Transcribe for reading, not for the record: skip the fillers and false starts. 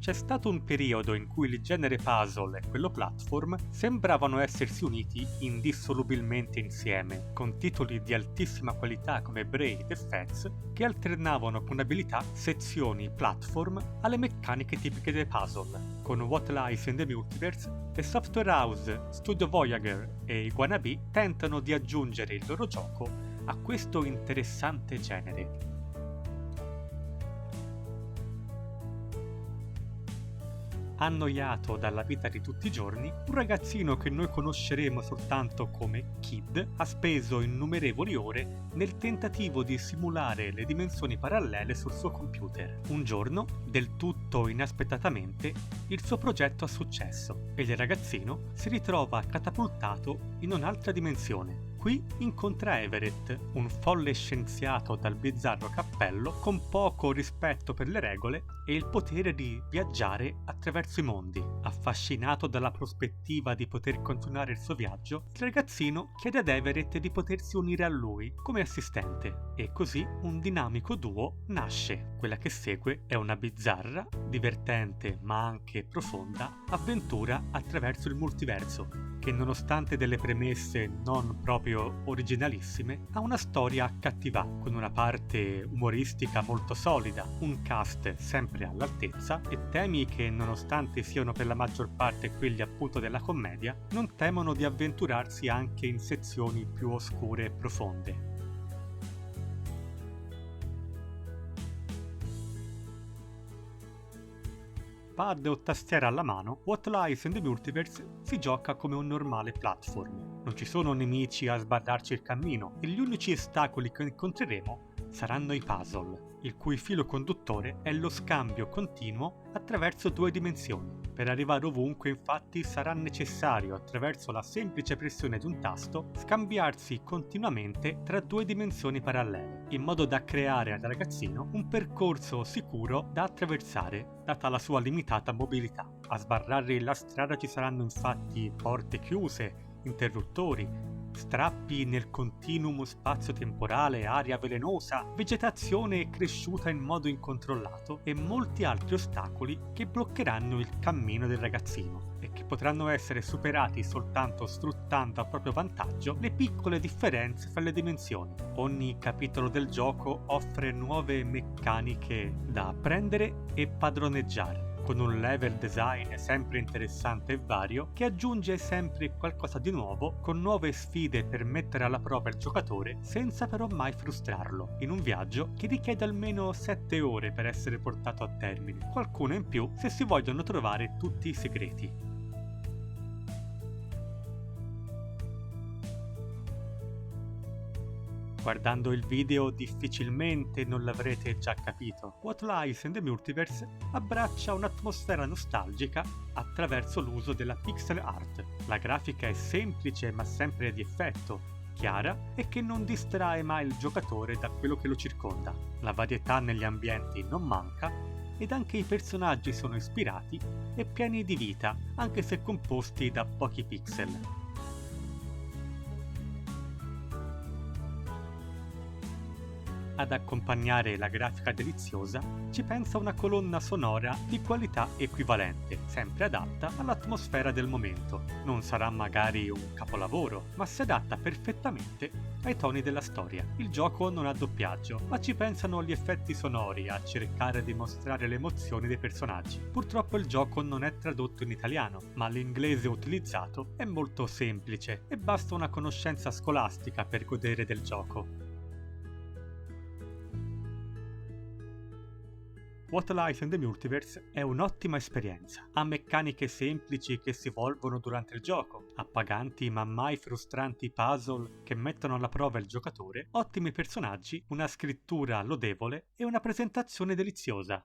C'è stato un periodo in cui il genere puzzle e quello platform sembravano essersi uniti indissolubilmente insieme, con titoli di altissima qualità come Braid e Fez che alternavano con abilità sezioni platform alle meccaniche tipiche dei puzzle. Con What Lies in the Multiverse, le software house Studio Voyager e Iguanabee tentano di aggiungere il loro gioco a questo interessante genere. Annoiato dalla vita di tutti i giorni, un ragazzino che noi conosceremo soltanto come Kid ha speso innumerevoli ore nel tentativo di simulare le dimensioni parallele sul suo computer. Un giorno, del tutto inaspettatamente, il suo progetto ha successo e il ragazzino si ritrova catapultato in un'altra dimensione. Qui incontra Everett, un folle scienziato dal bizzarro cappello con poco rispetto per le regole e il potere di viaggiare attraverso i mondi. Affascinato dalla prospettiva di poter continuare il suo viaggio, il ragazzino chiede ad Everett di potersi unire a lui come assistente e così un dinamico duo nasce. Quella che segue è una bizzarra, divertente ma anche profonda avventura attraverso il multiverso, che nonostante delle premesse non proprio originalissime, ha una storia accattivante, con una parte umoristica molto solida, un cast sempre all'altezza e temi che, nonostante siano per la maggior parte quelli appunto della commedia, non temono di avventurarsi anche in sezioni più oscure e profonde. Pad o tastiera alla mano, What Lies in the Multiverse si gioca come un normale platform. Non ci sono nemici a sbarrarci il cammino e gli unici ostacoli che incontreremo saranno i puzzle, il cui filo conduttore è lo scambio continuo attraverso due dimensioni. Per arrivare ovunque, infatti, sarà necessario, attraverso la semplice pressione di un tasto, scambiarsi continuamente tra due dimensioni parallele, in modo da creare al ragazzino un percorso sicuro da attraversare, data la sua limitata mobilità. A sbarrare la strada ci saranno infatti porte chiuse, interruttori, strappi nel continuum spazio-temporale, aria velenosa, vegetazione cresciuta in modo incontrollato e molti altri ostacoli che bloccheranno il cammino del ragazzino e che potranno essere superati soltanto sfruttando a proprio vantaggio le piccole differenze fra le dimensioni. Ogni capitolo del gioco offre nuove meccaniche da apprendere e padroneggiare, con un level design sempre interessante e vario che aggiunge sempre qualcosa di nuovo, con nuove sfide per mettere alla prova il giocatore senza però mai frustrarlo, in un viaggio che richiede almeno 7 ore per essere portato a termine, qualcuno in più se si vogliono trovare tutti i segreti. Guardando il video difficilmente non l'avrete già capito. What Lies in the Multiverse abbraccia un'atmosfera nostalgica attraverso l'uso della pixel art. La grafica è semplice ma sempre di effetto, chiara e che non distrae mai il giocatore da quello che lo circonda. La varietà negli ambienti non manca ed anche i personaggi sono ispirati e pieni di vita, anche se composti da pochi pixel. Ad accompagnare la grafica deliziosa ci pensa una colonna sonora di qualità equivalente, sempre adatta all'atmosfera del momento. Non sarà magari un capolavoro, ma si adatta perfettamente ai toni della storia. Il gioco non ha doppiaggio, ma ci pensano gli effetti sonori a cercare di mostrare le emozioni dei personaggi. Purtroppo il gioco non è tradotto in italiano, ma l'inglese utilizzato è molto semplice e basta una conoscenza scolastica per godere del gioco. What Lies in the Multiverse è un'ottima esperienza. Ha meccaniche semplici che si evolvono durante il gioco, appaganti ma mai frustranti puzzle che mettono alla prova il giocatore, ottimi personaggi, una scrittura lodevole e una presentazione deliziosa.